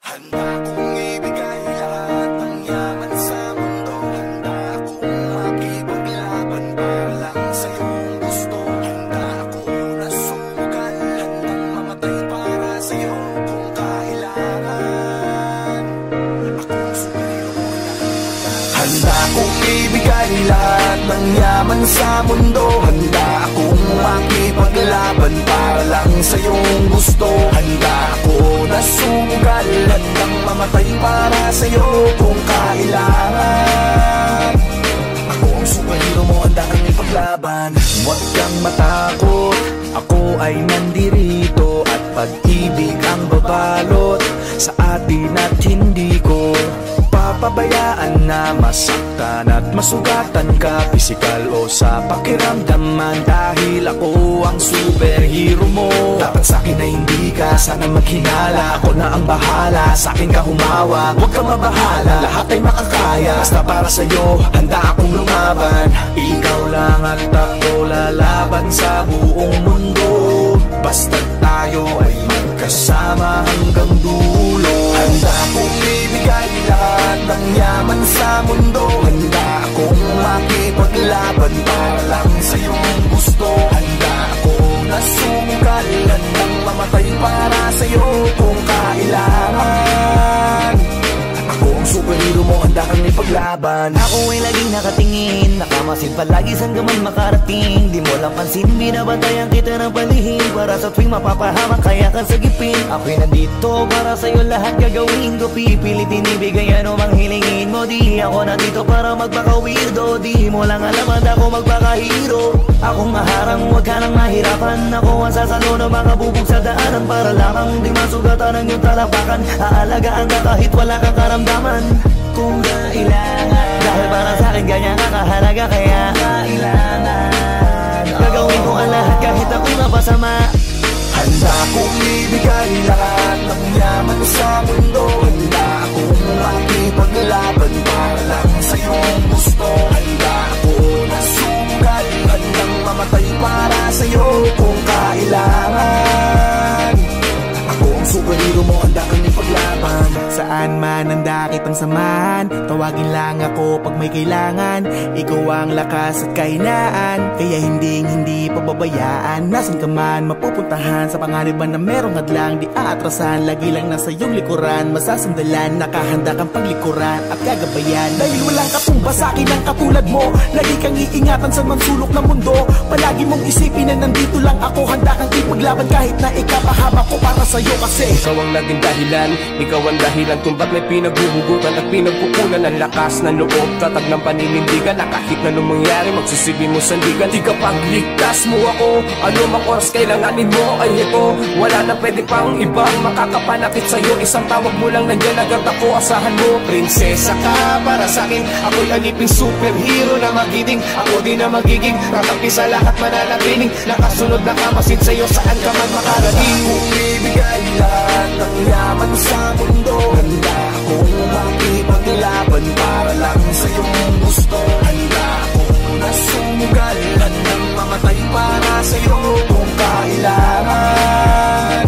Handa kong ibigay lahat ng yaman sa mundo. Handa akong makipaglaban para lang sa iyong gusto. Handa ako na sumugal, handang mamatay para sa iyo kung kailangan. Akong superhero na. Handa kong ibigay lahat ng yaman sa mundo. Handa akong makipaglaban para lang sa iyong gusto. Handa ako na sumugal, handang mamatay para sa iyo kung kailangan. Ako ang superhero mo, handa kang ipaglaban. Huwag kang matakot, ako ay nandirito. At pag-ibig ang babalot sa atin at hindi ko papabayaan na masaktan at masugatan ka, pisikal o sa pakiramdaman. Dahil ako ang superhero mo, dapat sa'kin na hindi ka sana maghinala. Ako na ang bahala, sa'kin ka humawak, huwag kang mabahala, lahat ay makakaya. Basta para sa'yo, handa akong lumaban. Ikaw lang at ako lalaban sa buong mundo. Basta tayo ay magkasama hanggang dulo. Handa akong ibigay lahat ng yaman sa mundo. Handa akong makipaglaban para lang sa iyong gusto. Handa ako na sumugal, handang mamatay para sa iyo kung kailangan. Ako ang superhero mo, handa kang ipaglaban. Ako ay laging nakatingin, nakamasid palagi saan ka man makarating. Di mo lang pansin, binabantayan kita ng palihim. Para sa tuwing mapapahamak, kaya kang sagipin. Ako'y nandito para sa'yo, lahat gagawin ko. Pipilitin ibigay ano mang hilingin mo. Di ako nandito para magpaka-weirdo. Di mo lang alam, handa ako magpaka-hero. Akong maharang, huwag ka nang mahirapan. Ako ang sasalo ng mga bubog sa daanan. Para lamang di masugatan ang iyong talapakan. Aalagaan ka kahit wala kang karamdaman kung kailangan. Dahil para sa'kin ganyan ka kahalaga, kaya kailangan gagawin ko ang lahat kahit ako'y mapasama. Handa kong ibigay lahat ng yaman sa mundo. Handa akong makipaglaban para lang sa iyong gusto. Handa ako na sumugal, handang mamatay para sa iyo kung kailangan. Ako ang superhero mo, handa kang ipaglaban. Saan man handa kitang samahan, tawagin lang ako pag may kailangan. Ikaw ang lakas at kahinaan, kaya hindi pababayaan. Nasaan ka man mapupuntahan, sa panganiban na merong hadlang di aatrasan. Lagi lang nasa iyong likuran, masasandalan, nakahanda kang paglikuran at gagabayan. Dahil walang katumba sa akin ang katulad mo, lagi kang iingatan sa mansulok ng mundo. Palagi mong isipin na nandito lang ako, handa kang ipaglaban kahit na ikapahama ko para sa'yo. Kasi ikaw ang naging dahilan, ikaw ang dahilan kung ba't may pinaghuhugutan at pinagpupunan ng lakas ng loob, tatag ng paninindigan, na kahit na nung mangyari magsisilbi mo sandigan. Di ka pagligtas mo ako, ano mang oras kailanganin mo ay ito. Wala na pwede pang ibang makakapanakit sa'yo, isang tawag mo lang nandiyan agad ako, asahan mo. Prinsesa ka para sa'kin, ako'y aliping superhero na magiting. Ako din na magiging kakampi sa lahat, mananatiling nakasunod na kamasid sa'yo saan ka man makarating. Kung ibigay lahat ng yaman sa mundo, handa akong makipaglaban para lang sa iyong gusto. Handa akong na sumugal, handang mamatay para sa iyo kung kailangan.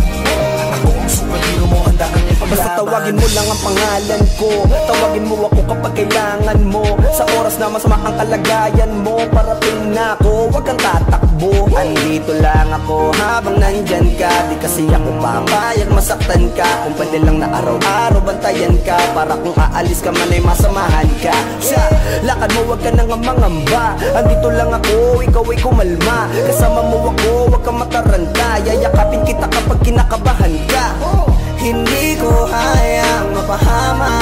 Ako ang superhero mo, handa kang ipaglaban. Basta tawagin mo lang ang pangalan ko, tawagin mo ako kapag kailangan mo. Sa oras na masama ang kalagayan mo, parating na ako, huwag kang tatakbo. Andito lang ako habang nandyan ka, di kasi ako papayag masaktan ka. Kung pwede lang na araw-araw bantayan ka, para kung aalis ka man ay masamahan ka. Sa lakad mo huwag ka nang mangamba, andito lang ako, ikaw ay kumalma. Kasama mo ako, huwag kang mataranta, yayakapin kita kapag kinakabahan ka. Hindi ko hayang mapahama